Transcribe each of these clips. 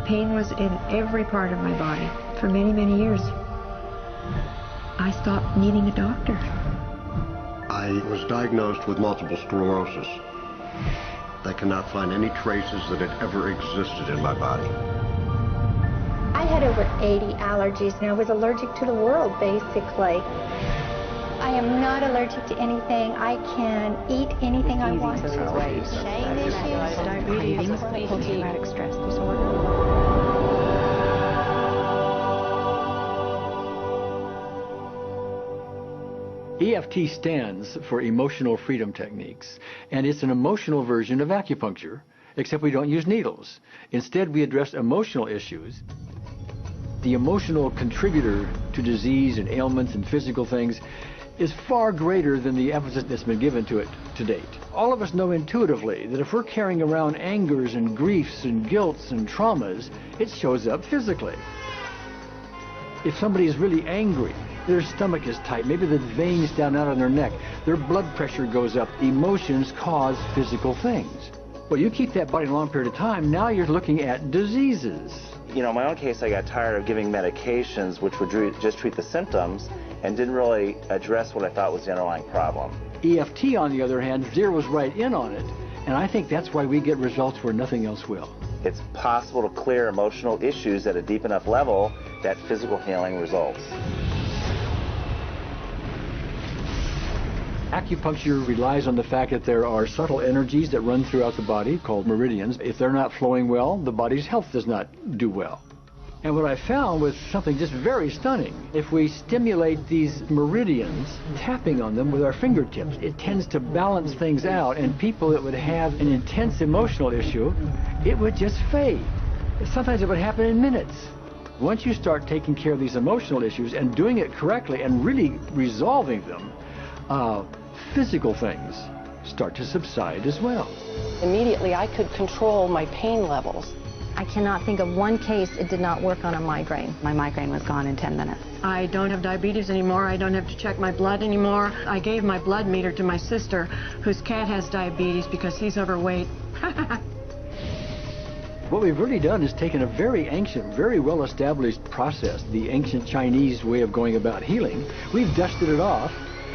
pain was in every part of my body for many, many years. I stopped needing a doctor. I was diagnosed with multiple sclerosis. They cannot find any traces that it ever existed in my body. I had over 80 allergies and I was allergic to the world, basically. I am not allergic to anything. I can eat anything I want to. Shame issues, Diabetes, post-traumatic stress disorder. EFT stands for Emotional Freedom Techniques, and it's an emotional version of acupuncture, except we don't use needles. Instead, we address emotional issues. The emotional contributor to disease and ailments and physical things is far greater than the emphasis that's been given to it to date. All of us know intuitively that if we're carrying around angers and griefs and guilts and traumas, it shows up physically. If somebody is really angry, their stomach is tight, maybe the veins down out on their neck, their blood pressure goes up. Emotions cause physical things. Well, you keep that body a long period of time, now you're looking at diseases. You know, in my own case, I got tired of giving medications which would just treat the symptoms and didn't really address what I thought was the underlying problem. EFT, on the other hand, zeroes right in on it, and I think that's why we get results where nothing else will. It's possible to clear emotional issues at a deep enough level that physical healing results. Acupuncture relies on the fact that there are subtle energies that run throughout the body called meridians. If they're not flowing well, the body's health does not do well. And what I found was something just very stunning. If we stimulate these meridians, tapping on them with our fingertips, it tends to balance things out, and people that would have an intense emotional issue, it would just fade. Sometimes it would happen in minutes. Once you start taking care of these emotional issues and doing it correctly and really resolving them, physical things start to subside as well. Immediately, I could control my pain levels. I cannot think of one case it did not work on a migraine. My migraine was gone in 10 minutes. I don't have diabetes anymore. I don't have to check my blood anymore. I gave my blood meter to my sister, whose cat has diabetes because he's overweight. What we've really done is taken a very ancient, very well-established process, the ancient Chinese way of going about healing. We've dusted it off,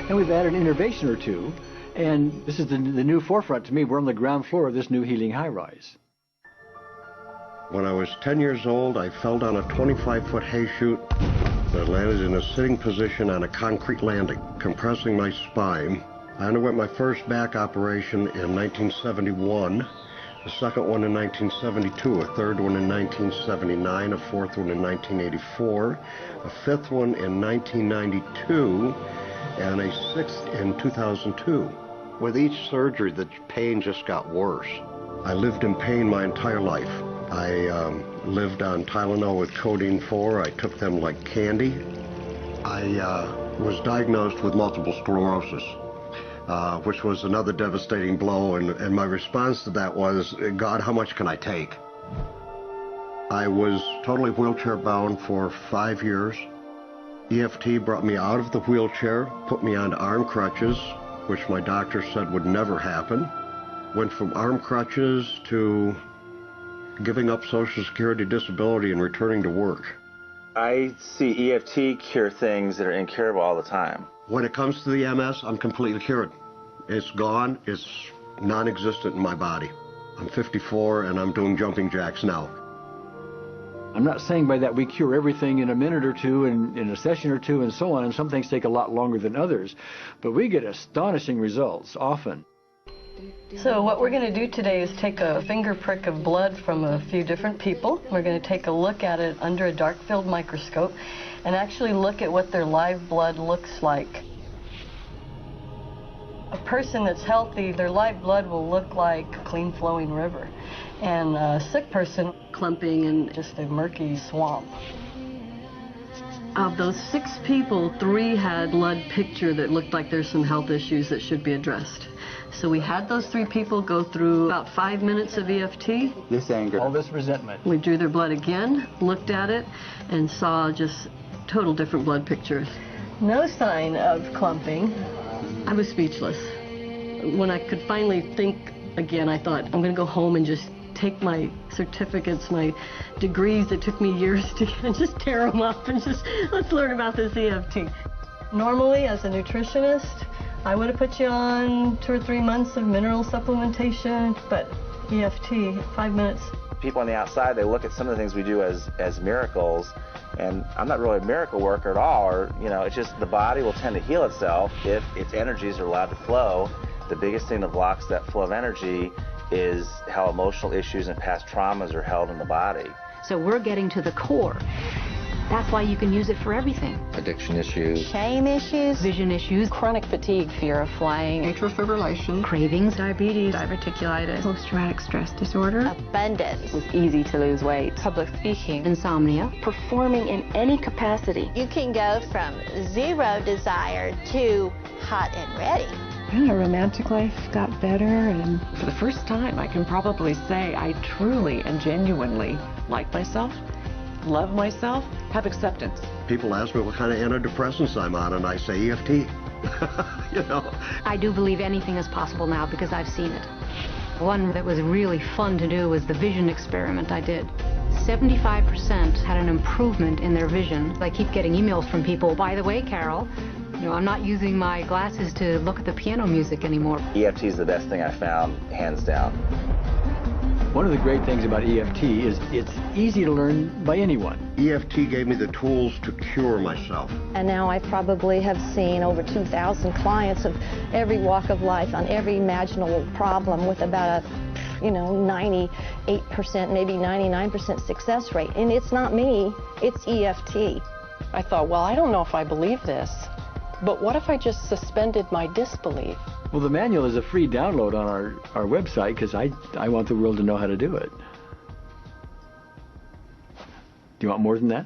and we've added an innovation or two, and this is the new forefront to me. We're on the ground floor of this new healing high-rise. When I was 10 years old, I fell down a 25-foot hay chute that landed in a sitting position on a concrete landing, compressing my spine. I underwent my first back operation in 1971, a second one in 1972, a third one in 1979, a fourth one in 1984, a fifth one in 1992, and a sixth in 2002. With each surgery, the pain just got worse. I lived in pain my entire life. I lived on Tylenol with codeine 4. I took them like candy. I was diagnosed with multiple sclerosis, which was another devastating blow, and my response to that was, God, how much can I take? I was totally wheelchair bound for 5 years. EFT brought me out of the wheelchair, put me on arm crutches, which my doctor said would never happen. Went from arm crutches to giving up Social Security disability and returning to work. I see EFT cure things that are incurable all the time. When it comes to the MS, I'm completely cured. It's gone. It's non-existent in my body. I'm 54 and I'm doing jumping jacks now. I'm not saying by that we cure everything in a minute or two, and in a session or two, and so on, and some things take a lot longer than others, but we get astonishing results often. So what we're going to do today is take a finger prick of blood from a few different people. We're going to take a look at it under a dark field microscope and actually look at what their live blood looks like. A person that's healthy, their live blood will look like a clean flowing river, and a sick person clumping in just a murky swamp. Of those 6 people, 3 had blood picture that looked like there's some health issues that should be addressed. So we had those 3 people go through about 5 minutes of EFT. This anger, all this resentment. We drew their blood again, looked at it, and saw just total different blood pictures. No sign of clumping. I was speechless. When I could finally think again, I thought, I'm going to go home and just take my certificates, my degrees that took me years to get, and just tear them up and just, let's learn about this EFT. Normally, as a nutritionist, I would have put you on 2 or 3 months of mineral supplementation, but EFT, 5 minutes. People on the outside, they look at some of the things we do as miracles, and I'm not really a miracle worker at all, or, you know, it's just the body will tend to heal itself if its energies are allowed to flow. The biggest thing that blocks that flow of energy is how emotional issues and past traumas are held in the body. So we're getting to the core. That's why you can use it for everything. Addiction issues. Shame issues. Vision issues. Chronic fatigue, fear of flying. Atrial fibrillation. Cravings. Diabetes. Diverticulitis. Post-traumatic stress disorder. Abundance. It was easy to lose weight. Public speaking. Insomnia. Performing in any capacity. You can go from zero desire to hot and ready. And our romantic life got better, and for the first time I can probably say I truly and genuinely like myself, love myself, have acceptance. People ask me what kind of antidepressants I'm on, and I say EFT. You know. I do believe anything is possible now because I've seen it. One that was really fun to do was the vision experiment I did. 75% had an improvement in their vision. I keep getting emails from people, by the way, Carol, you know, I'm not using my glasses to look at the piano music anymore. EFT is the best thing I found, hands down. One of the great things about EFT is it's easy to learn by anyone. EFT gave me the tools to cure myself. And now I probably have seen over 2,000 clients of every walk of life on every imaginable problem with about a 98%, maybe 99% success rate. And it's not me, it's EFT. I thought, well, I don't know if I believe this, but what if I just suspended my disbelief? Well, the manual is a free download on our website because I want the world to know how to do it. Do you want more than that?